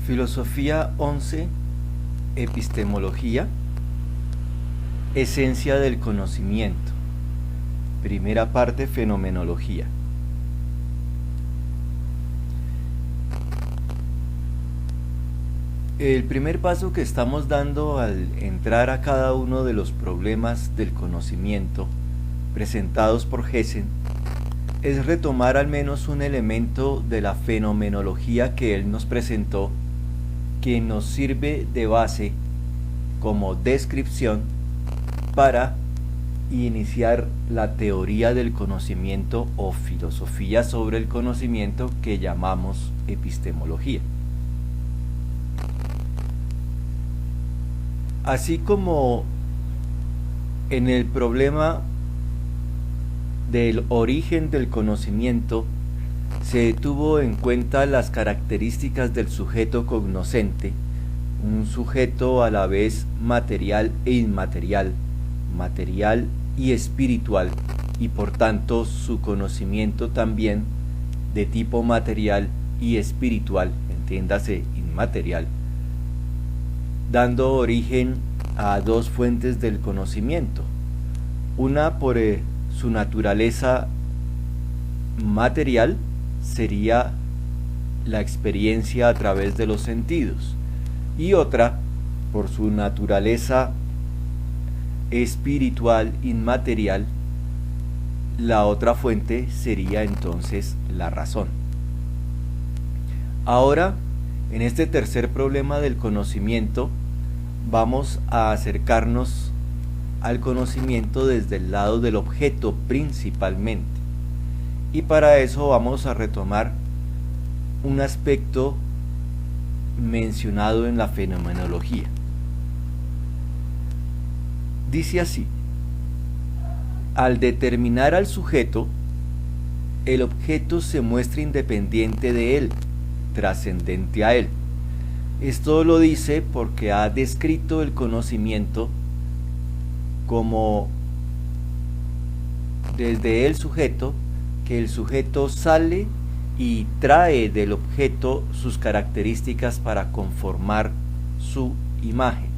Filosofía 11, Epistemología, Esencia del conocimiento. Primera parte, Fenomenología. El primer paso que estamos dando al entrar a cada uno de los problemas del conocimiento presentados por Gessen es retomar al menos un elemento de la fenomenología que él nos presentó, que nos sirve de base como descripción para iniciar la teoría del conocimiento o filosofía sobre el conocimiento que llamamos epistemología. Así como en el problema del origen del conocimiento se tuvo en cuenta las características del sujeto cognoscente, un sujeto a la vez material e inmaterial, material y espiritual, y por tanto su conocimiento también de tipo material y espiritual, entiéndase inmaterial, dando origen a dos fuentes del conocimiento, una por su naturaleza material, sería la experiencia a través de los sentidos, y otra por su naturaleza espiritual inmaterial, la otra fuente sería entonces la razón. Ahora, en este tercer problema del conocimiento, vamos a acercarnos al conocimiento desde el lado del objeto principalmente. Y para eso vamos a retomar un aspecto mencionado en la fenomenología. Dice así: al determinar al sujeto, el objeto se muestra independiente de él, trascendente a él. Esto lo dice porque ha descrito el conocimiento como desde el sujeto, que el sujeto sale y trae del objeto sus características para conformar su imagen.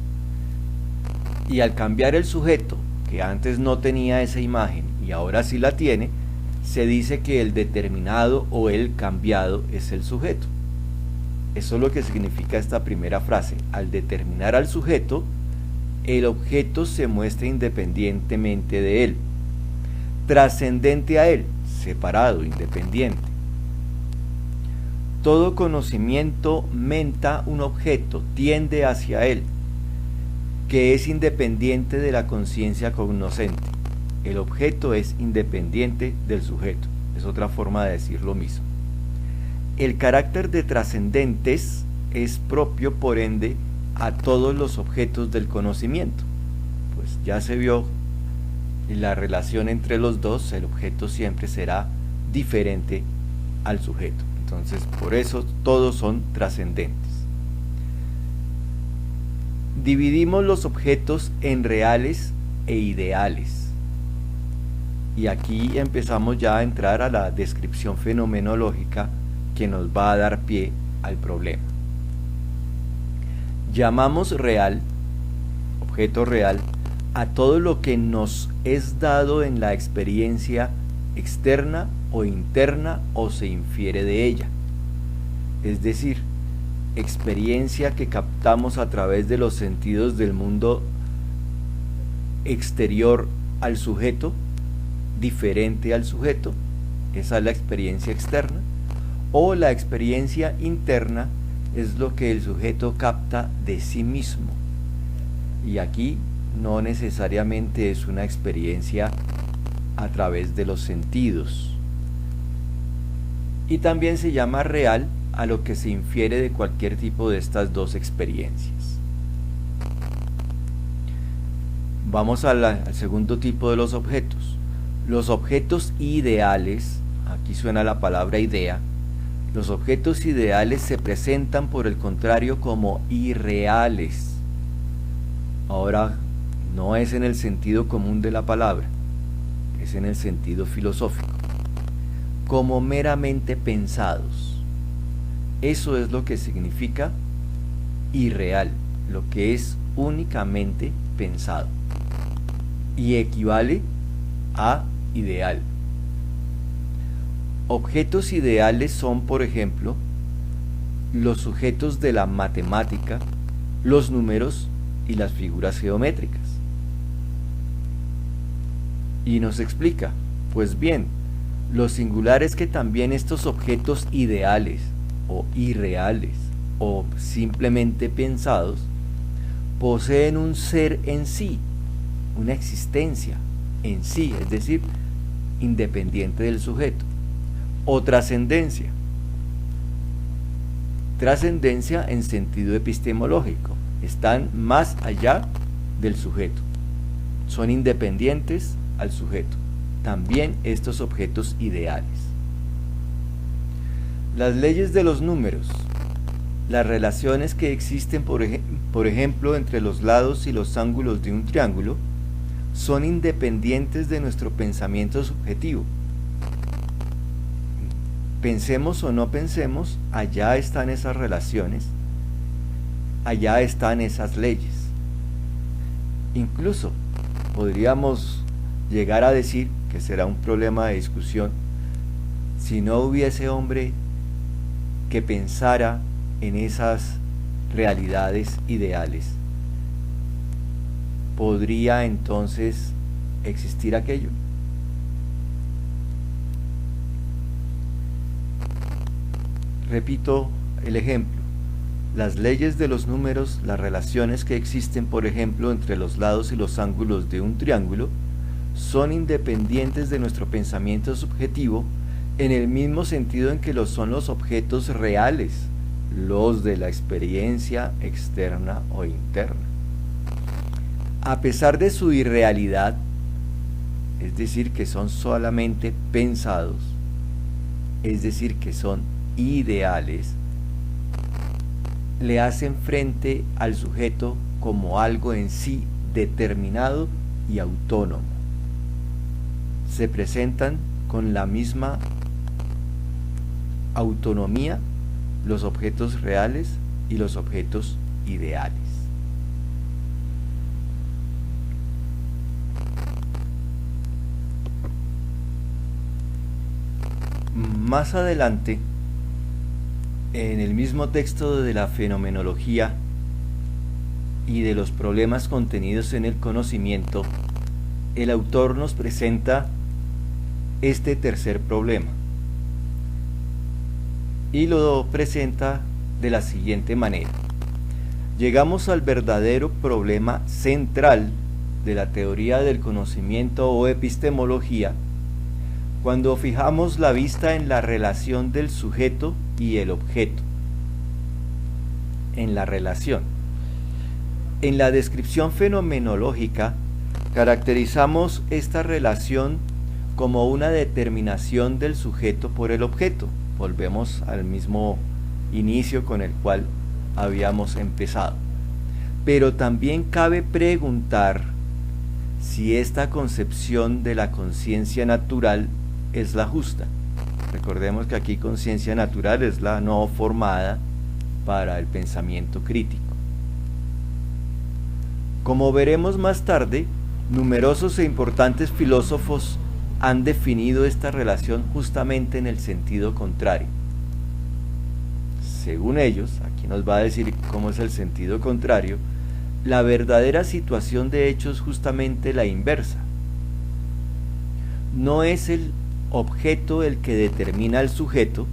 Y al cambiar el sujeto, que antes no tenía esa imagen y ahora sí la tiene, se dice que el determinado o el cambiado es el sujeto. Eso es lo que significa esta primera frase. Al determinar al sujeto, el objeto se muestra independientemente de él, trascendente a él, separado, independiente. Todo conocimiento menta un objeto, tiende hacia él, que es independiente de la conciencia cognoscente. El objeto es independiente del sujeto. Es otra forma de decir lo mismo. El carácter de trascendentes es propio, por ende, a todos los objetos del conocimiento. Pues ya se vio la relación entre los dos, el objeto siempre será diferente al sujeto. Entonces, por eso todos son trascendentes. Dividimos los objetos en reales e ideales. Y aquí empezamos ya a entrar a la descripción fenomenológica que nos va a dar pie al problema. Llamamos real, objeto real, a todo lo que nos es dado en la experiencia externa o interna o se infiere de ella. Es decir, experiencia que captamos a través de los sentidos del mundo exterior al sujeto, diferente al sujeto, esa es la experiencia externa, o la experiencia interna es lo que el sujeto capta de sí mismo. Y aquí no necesariamente es una experiencia a través de los sentidos. Y también se llama real a lo que se infiere de cualquier tipo de estas dos experiencias. Vamos al segundo tipo de los objetos. Los objetos ideales, aquí suena la palabra idea. Los objetos ideales se presentan por el contrario como irreales. Ahora, no es en el sentido común de la palabra, es en el sentido filosófico, como meramente pensados. Eso es lo que significa irreal, lo que es únicamente pensado, y equivale a ideal. Objetos ideales son, por ejemplo, los sujetos de la matemática, los números y las figuras geométricas. Y nos explica, pues bien, lo singular es que también estos objetos ideales o irreales o simplemente pensados poseen un ser en sí, una existencia en sí, es decir, independiente del sujeto, o trascendencia. Trascendencia en sentido epistemológico, están más allá del sujeto, son independientes al sujeto, también estos objetos ideales. Las leyes de los números, las relaciones que existen por ejemplo entre los lados y los ángulos de un triángulo, son independientes de nuestro pensamiento subjetivo. Pensemos o no pensemos, allá están esas relaciones, allá están esas leyes. Incluso podríamos llegar a decir, que será un problema de discusión, si no hubiese hombre que pensara en esas realidades ideales, ¿podría entonces existir aquello? Repito el ejemplo. Las leyes de los números, las relaciones que existen, por ejemplo, entre los lados y los ángulos de un triángulo, son independientes de nuestro pensamiento subjetivo en el mismo sentido en que lo son los objetos reales, los de la experiencia externa o interna. A pesar de su irrealidad, es decir, que son solamente pensados, es decir, que son ideales, le hacen frente al sujeto como algo en sí determinado y autónomo. Se presentan con la misma autonomía los objetos reales y los objetos ideales. Más adelante, en el mismo texto de la fenomenología y de los problemas contenidos en el conocimiento, el autor nos presenta este tercer problema y lo presenta de la siguiente manera. Llegamos al verdadero problema central de la teoría del conocimiento o epistemología cuando fijamos la vista en la relación del sujeto y el objeto. En la relación. En la descripción fenomenológica caracterizamos esta relación como una determinación del sujeto por el objeto. Volvemos al mismo inicio con el cual habíamos empezado. Pero también cabe preguntar si esta concepción de la conciencia natural es la justa. Recordemos que aquí conciencia natural es la no formada para el pensamiento crítico. Como veremos más tarde, numerosos e importantes filósofos han definido esta relación justamente en el sentido contrario. Según ellos, aquí nos va a decir cómo es el sentido contrario, la verdadera situación de hecho es justamente la inversa. No es el objeto el que determina al sujeto,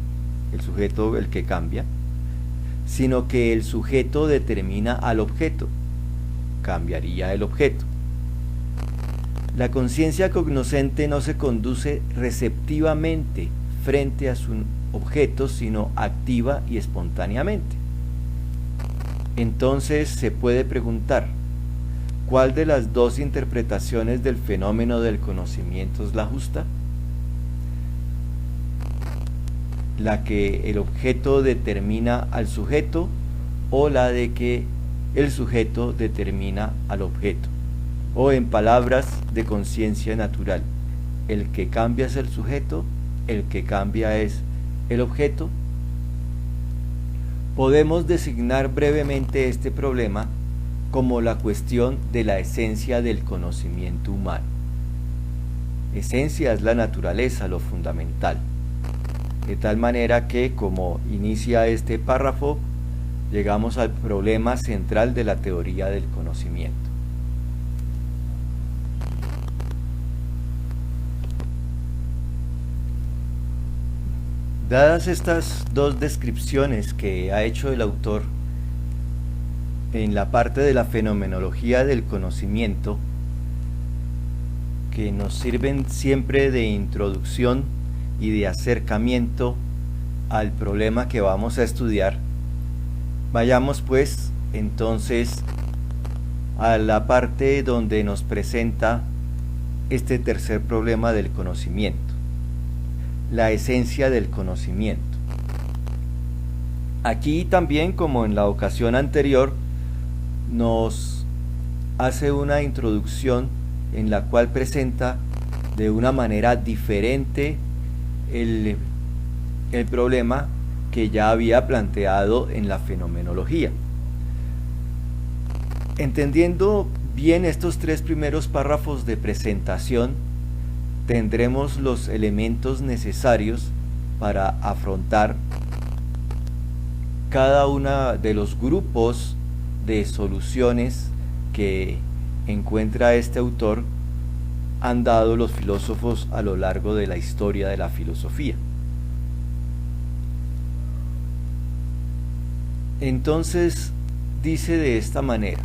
el sujeto el que cambia, sino que el sujeto determina al objeto, cambiaría el objeto. La conciencia cognoscente no se conduce receptivamente frente a su objeto, sino activa y espontáneamente. Entonces se puede preguntar, ¿cuál de las dos interpretaciones del fenómeno del conocimiento es la justa? ¿La que el objeto determina al sujeto o la de que el sujeto determina al objeto? O en palabras de conciencia natural, el que cambia es el sujeto, el que cambia es el objeto. Podemos designar brevemente este problema como la cuestión de la esencia del conocimiento humano. Esencia es la naturaleza, lo fundamental. De tal manera que, como inicia este párrafo, llegamos al problema central de la teoría del conocimiento. Dadas estas dos descripciones que ha hecho el autor en la parte de la fenomenología del conocimiento, que nos sirven siempre de introducción y de acercamiento al problema que vamos a estudiar, vayamos pues entonces a la parte donde nos presenta este tercer problema del conocimiento, la esencia del conocimiento. Aquí también, como en la ocasión anterior, nos hace una introducción en la cual presenta de una manera diferente el problema que ya había planteado en la fenomenología. Entendiendo bien estos tres primeros párrafos de presentación, tendremos los elementos necesarios para afrontar cada uno de los grupos de soluciones que encuentra este autor han dado los filósofos a lo largo de la historia de la filosofía. Entonces dice de esta manera: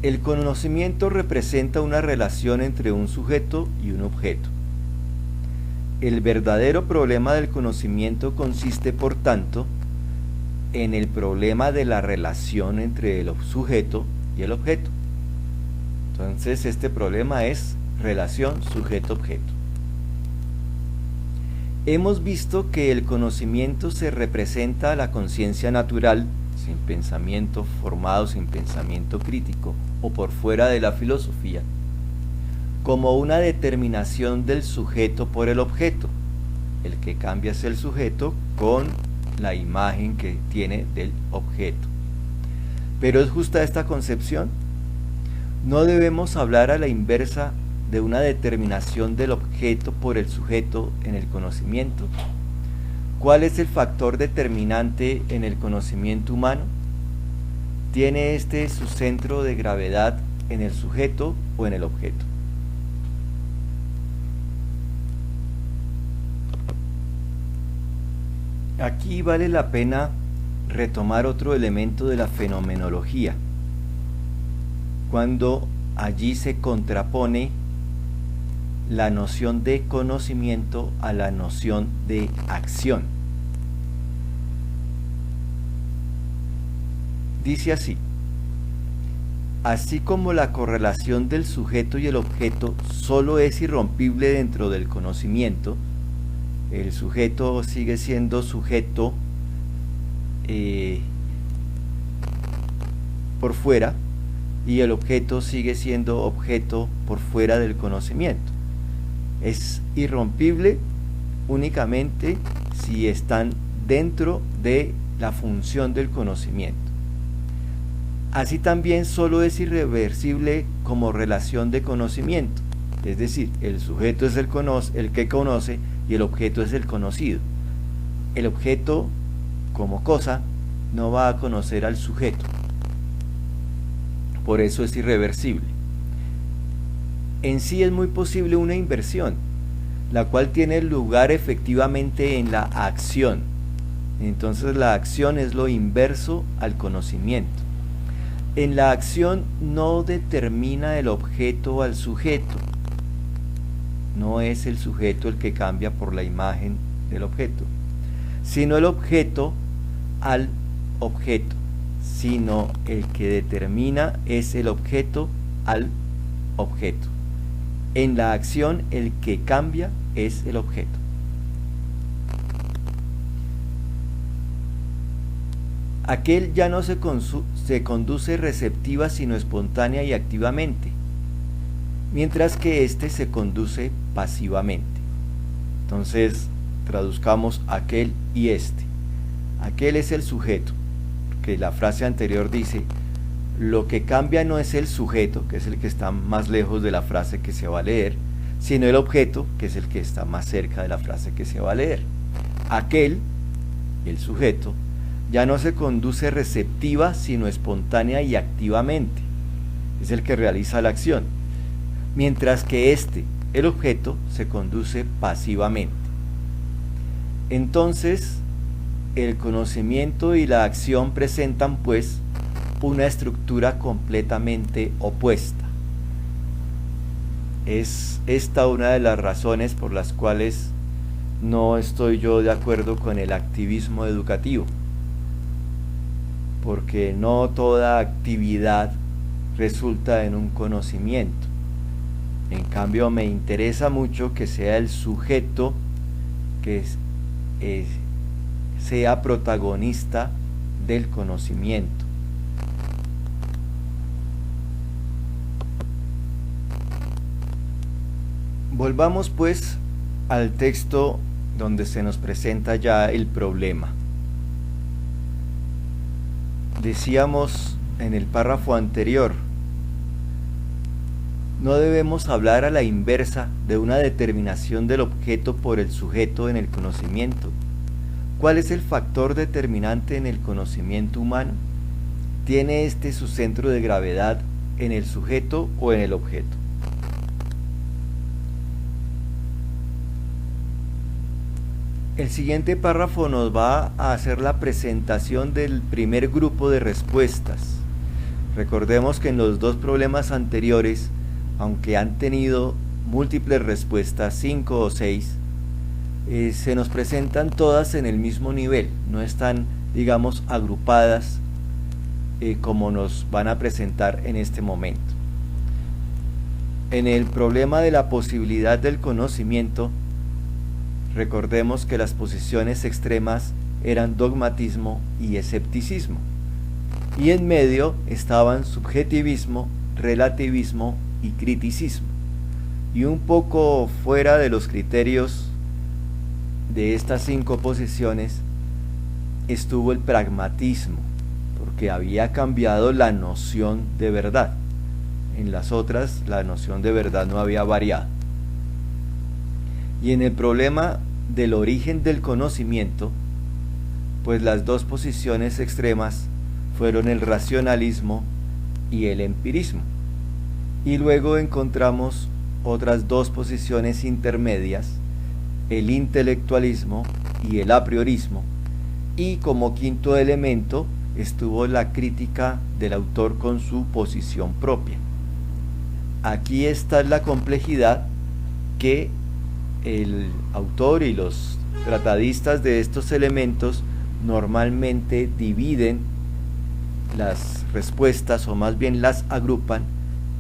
el conocimiento representa una relación entre un sujeto y un objeto. El verdadero problema del conocimiento consiste, por tanto, en el problema de la relación entre el sujeto y el objeto. Entonces este problema es relación sujeto-objeto. Hemos visto que el conocimiento se representa a la conciencia natural, sin pensamiento formado, sin pensamiento crítico, o por fuera de la filosofía, como una determinación del sujeto por el objeto. El que cambia es el sujeto con la imagen que tiene del objeto. Pero ¿es justa esta concepción? No debemos hablar a la inversa de una determinación del objeto por el sujeto en el conocimiento. ¿Cuál es el factor determinante en el conocimiento humano? ¿Tiene este su centro de gravedad en el sujeto o en el objeto? Aquí vale la pena retomar otro elemento de la fenomenología, cuando allí se contrapone la noción de conocimiento a la noción de acción. Dice así: así como la correlación del sujeto y el objeto solo es irrompible dentro del conocimiento, el sujeto sigue siendo sujeto por fuera, y el objeto sigue siendo objeto por fuera del conocimiento. Es irrompible únicamente si están dentro de la función del conocimiento. Así también solo es irreversible como relación de conocimiento, es decir, el sujeto es el que conoce y el objeto es el conocido. El objeto, como cosa, no va a conocer al sujeto. Por eso es irreversible. En sí es muy posible una inversión, la cual tiene lugar efectivamente en la acción. Entonces la acción es lo inverso al conocimiento. En la acción no determina el objeto al sujeto. No es el sujeto el que cambia por la imagen del objeto, sino el objeto al objeto, sino el que determina es el objeto al objeto. En la acción el que cambia es el objeto. Aquel ya no se conduce receptiva sino espontánea y activamente, mientras que éste se conduce pasivamente. Entonces traduzcamos aquel y este. Aquel es el sujeto, que la frase anterior dice, lo que cambia no es el sujeto, que es el que está más lejos de la frase que se va a leer, sino el objeto, que es el que está más cerca de la frase que se va a leer. Aquel, el sujeto, ya no se conduce receptiva, sino espontánea y activamente. Es el que realiza la acción. Mientras que este, el objeto, se conduce pasivamente. Entonces, el conocimiento y la acción presentan, pues, una estructura completamente opuesta. Es esta una de las razones por las cuales no estoy yo de acuerdo con el activismo educativo, porque no toda actividad resulta en un conocimiento. En cambio, me interesa mucho que sea el sujeto que sea protagonista del conocimiento. Volvamos pues al texto donde se nos presenta ya el problema. Decíamos en el párrafo anterior, no debemos hablar a la inversa de una determinación del objeto por el sujeto en el conocimiento. ¿Cuál es el factor determinante en el conocimiento humano? ¿Tiene este su centro de gravedad en el sujeto o en el objeto? El siguiente párrafo nos va a hacer la presentación del primer grupo de respuestas. Recordemos que en los dos problemas anteriores, aunque han tenido múltiples respuestas, 5 o 6, se nos presentan todas en el mismo nivel, no están, digamos, agrupadas como nos van a presentar en este momento. En el problema de la posibilidad del conocimiento, recordemos que las posiciones extremas eran dogmatismo y escepticismo, y en medio estaban subjetivismo, relativismo y criticismo, y un poco fuera de los criterios de estas 5 posiciones estuvo el pragmatismo, porque había cambiado la noción de verdad. En las otras la noción de verdad no había variado. Y en el problema del origen del conocimiento, pues las dos posiciones extremas fueron el racionalismo y el empirismo. Y luego encontramos otras dos posiciones intermedias, el intelectualismo y el apriorismo, y como quinto elemento estuvo la crítica del autor con su posición propia. Aquí está la complejidad que el autor y los tratadistas de estos elementos normalmente dividen las respuestas, o más bien las agrupan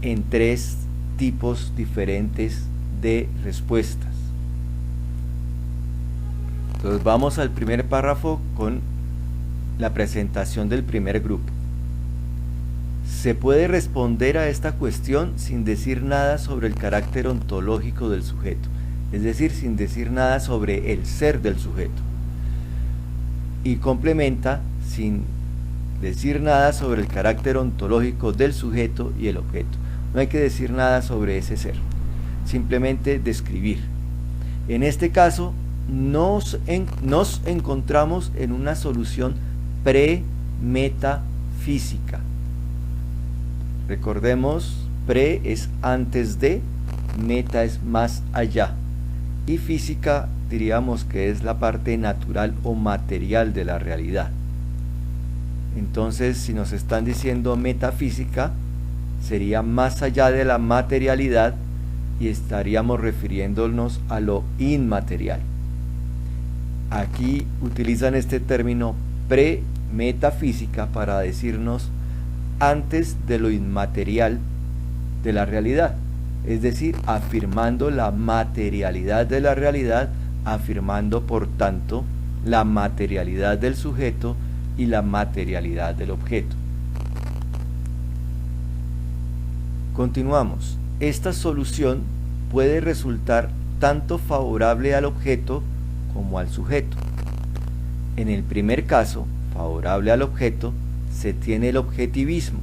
en 3 tipos diferentes de respuestas. Entonces vamos al primer párrafo con la presentación del primer grupo. Se puede responder a esta cuestión sin decir nada sobre el carácter ontológico del sujeto, es decir, sin decir nada sobre el ser del sujeto. Y complementa, sin decir nada sobre el carácter ontológico del sujeto y el objeto. No hay que decir nada sobre ese ser, simplemente describir. En este caso, nos encontramos en una solución pre-metafísica. Recordemos, pre es antes de, meta es más allá, y física diríamos que es la parte natural o material de la realidad. Entonces, si nos están diciendo metafísica, sería más allá de la materialidad y estaríamos refiriéndonos a lo inmaterial. Aquí utilizan este término pre-metafísica para decirnos antes de lo inmaterial de la realidad, es decir, afirmando la materialidad de la realidad, afirmando por tanto la materialidad del sujeto y la materialidad del objeto. Continuamos. Esta solución puede resultar tanto favorable al objeto como al sujeto. En el primer caso, favorable al objeto, se tiene el objetivismo.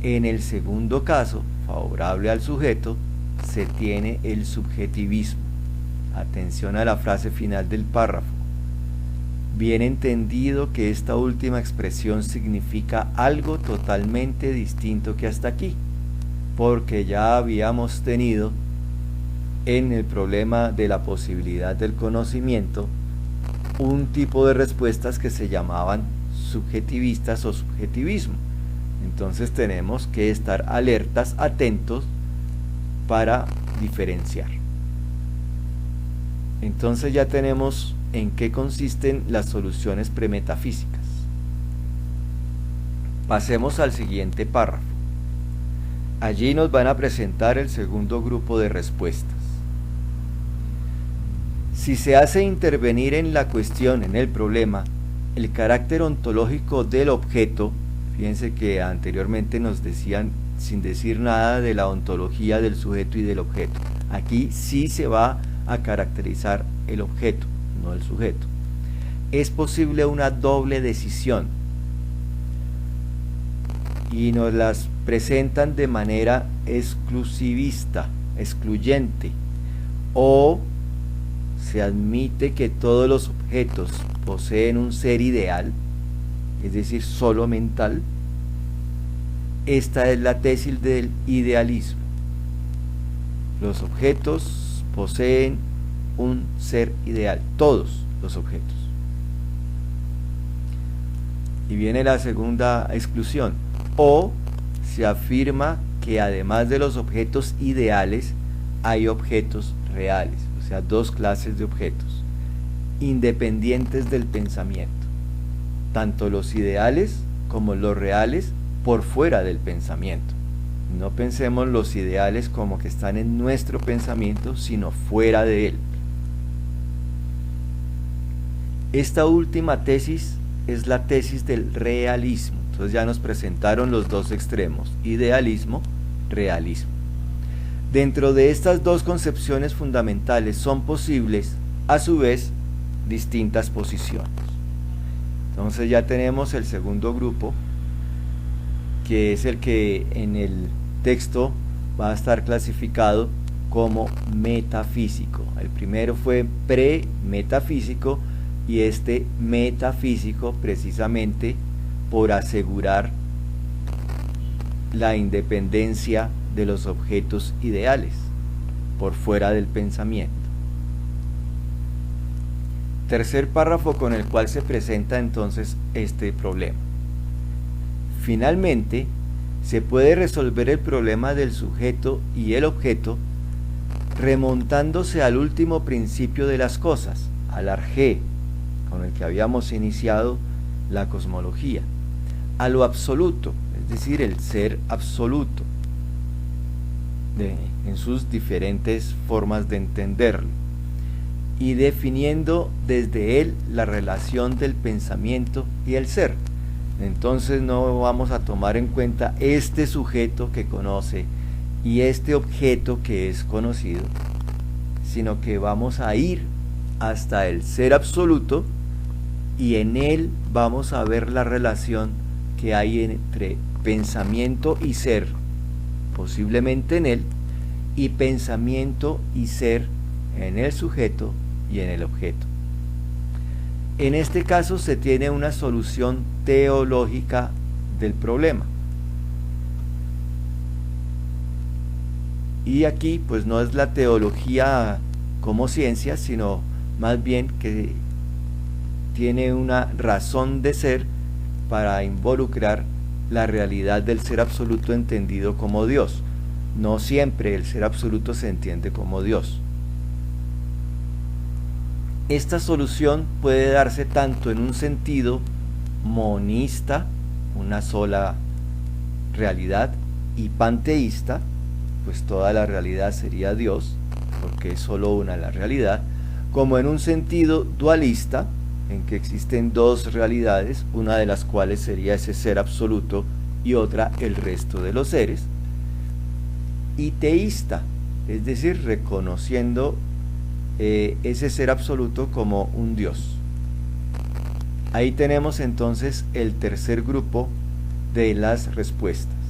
En el segundo caso, favorable al sujeto, se tiene el subjetivismo. Atención a la frase final del párrafo. Bien entendido que esta última expresión significa algo totalmente distinto que hasta aquí, porque ya habíamos tenido en el problema de la posibilidad del conocimiento un tipo de respuestas que se llamaban subjetivistas o subjetivismo. Entonces tenemos que estar alertas, atentos para diferenciar. Entonces ya tenemos en qué consisten las soluciones premetafísicas. Pasemos al siguiente párrafo. Allí nos van a presentar el segundo grupo de respuestas. Si se hace intervenir en la cuestión, en el problema, el carácter ontológico del objeto, fíjense que anteriormente nos decían sin decir nada de la ontología del sujeto y del objeto. Aquí sí se va a caracterizar el objeto, no el sujeto. Es posible una doble decisión y nos las presentan de manera exclusivista, excluyente, o se admite que todos los objetos poseen un ser ideal, es decir, solo mental. Esta es la tesis del idealismo. Los objetos poseen un ser ideal, todos los objetos. Y viene la segunda exclusión. O se afirma que además de los objetos ideales, hay objetos reales, o sea, dos clases de objetos, independientes del pensamiento, tanto los ideales como los reales por fuera del pensamiento. No pensemos los ideales como que están en nuestro pensamiento, sino fuera de él. Esta última tesis es la tesis del realismo. Entonces ya nos presentaron los dos extremos, idealismo, realismo. Dentro de estas dos concepciones fundamentales son posibles, a su vez, distintas posiciones. Entonces ya tenemos el segundo grupo, que es el que en el texto va a estar clasificado como metafísico. El primero fue pre-metafísico y este metafísico precisamente por asegurar la independencia de los objetos ideales por fuera del pensamiento. Tercer párrafo con el cual se presenta entonces este problema. Finalmente, se puede resolver el problema del sujeto y el objeto remontándose al último principio de las cosas, al arjé, con el que habíamos iniciado la cosmología, a lo absoluto, es decir, el ser absoluto, en sus diferentes formas de entenderlo, y definiendo desde él la relación del pensamiento y el ser. Entonces no vamos a tomar en cuenta este sujeto que conoce y este objeto que es conocido, sino que vamos a ir hasta el ser absoluto y en él vamos a ver la relación que hay entre pensamiento y ser, posiblemente en él, y pensamiento y ser en el sujeto y en el objeto. En este caso se tiene una solución teológica del problema. Y aquí pues no es la teología como ciencia, sino más bien que tiene una razón de ser para involucrar la realidad del ser absoluto entendido como Dios. No siempre el ser absoluto se entiende como Dios. Esta solución puede darse tanto en un sentido monista, una sola realidad, y panteísta, pues toda la realidad sería Dios, porque es solo una la realidad, como en un sentido dualista, en que existen dos realidades, una de las cuales sería ese ser absoluto y otra el resto de los seres, y teísta, es decir, reconociendo ese ser absoluto como un Dios. Ahí tenemos entonces el tercer grupo de las respuestas.